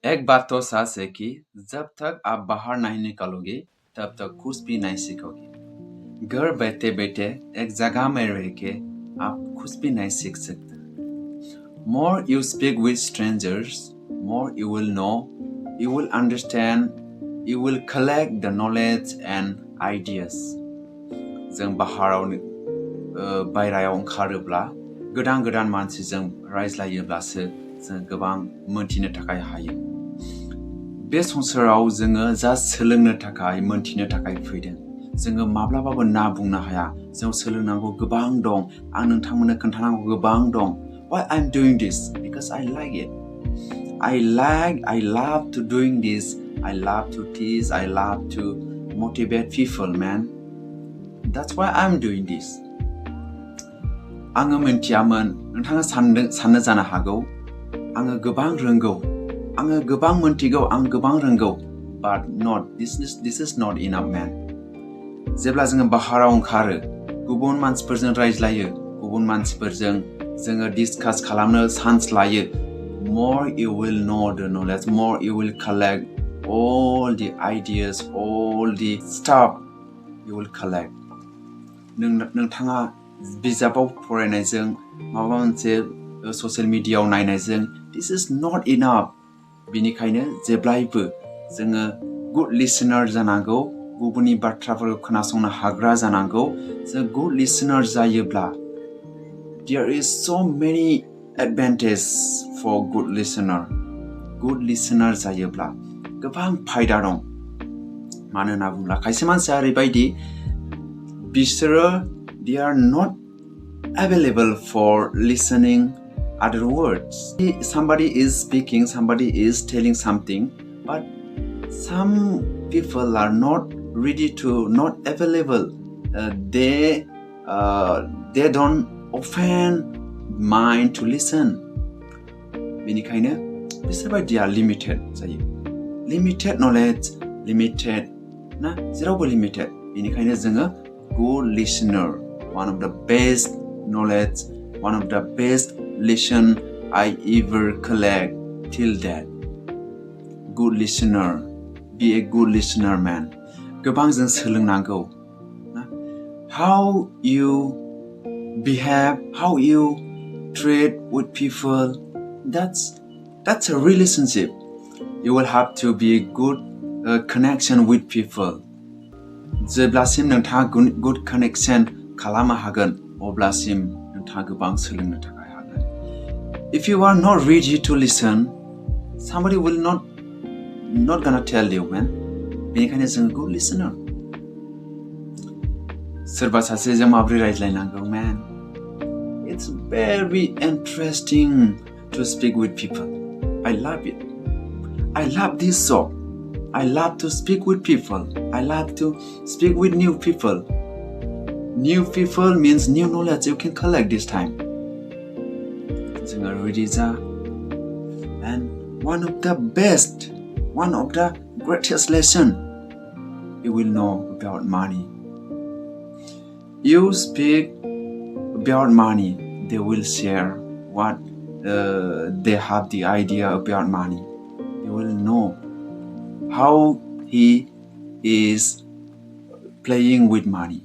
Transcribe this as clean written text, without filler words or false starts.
एक बात तो सच है कि जब तक आप बाहर नहीं निकलोगे तब तक कुछ भी नहीं सीखोगे। घर बैठे बैठे एक जगह में रह के आप कुछ भी नहीं सीख सकते। More you speak with strangers, more you will know, you will understand, you will collect the knowledge and ideas. जों बायरायाव ओंखारोब्ला गोदान गोदान मानसिजों रायज्लायोब्लासो जों गोबां मोनथिनो थाखाय हायो। बे संसाराव जोङो जास्ट सोलोंनो थाखाय मोनथिनो थाखाय फैदों। जोङो माब्लाबाबो ना बुंनो हाया। जों सोलोंनांगौ गोबां दं। आं नोंथांमोननो खोन्थानांगौ गोबां दं। Why I'm doing this? Because I like it. I love to doing this. I love to teach. I love to motivate people, man. That's why I'm doing this. आङो मिन्थियामोन, नोंथाङा साननो जानो हागौ, आङो गोबां रोंगौ, आङो गोबां मोनथिगौ, आं गोबां रोंगौ, but this is not enough, man. जेब्ला जोङो बाहाराव ओंखारो, गुबुन मानसिफोरजों रायज्लायो, गुबुन मानसिफोरजों जोङो डिसकास खालामनो चान्स लायो, more you will know the knowledge, more you will collect all the ideas, all the stuff you will collect. नोंथाङा बिजाबाव फरायनायजों माबा मोनसे ससियेल मिडियायाव नायनायजों this is not enough. बेनिखायनो जेब्लायबो जोङो गुड लिसनार जानांगौ, गुबुननि बाथ्राफोरखौ खोनासंनो हाग्रा जानांगौ। जों गुड लिसनार जायोब्ला there is so many advantages for good listener. Good listener जायोब्ला गोबां फायदा दं। मानो होनना बुङोब्ला खायसे मानसिया ओरैबायदि बिसोरो they are not available for listening other words. Somebody is speaking, somebody is telling something, but some people are not ready to, not available. They don't open mind to listen. बेनिखायनो बिसोर बायदिया limited जायो. Limited knowledge, limited ना जेरावबो limited. बेनिखायनो जोङो good listener, one of the best knowledge, one of the best lesson I ever collect till that. Good listener, be a good listener, man. गोबां जों सोलोंनांगौ। How you behave, how you treat with people, that's a relationship. You will have to be a good connection with people. जेब्लासिम नोंथाङा good connection खालामनो हागोन, अब्लासिम नोंथाङा गोबां सोलोंनो थाखाय हागोन. If you are not ready to listen, somebody will not gonna tell you, man. बेनिखायनो जों good listener. सोरबा सासेजों माबोरै रायज्लायनांगौ, man. It's very interesting to speak with people. I love it. I love this job. I love to speak with people. I love to speak with new people. New people means new knowledge you can collect this time. जोङो ready जा. And one of the greatest lesson you will know about money. You speak about money, they will share what they have the idea about money. You will know how he is playing with money.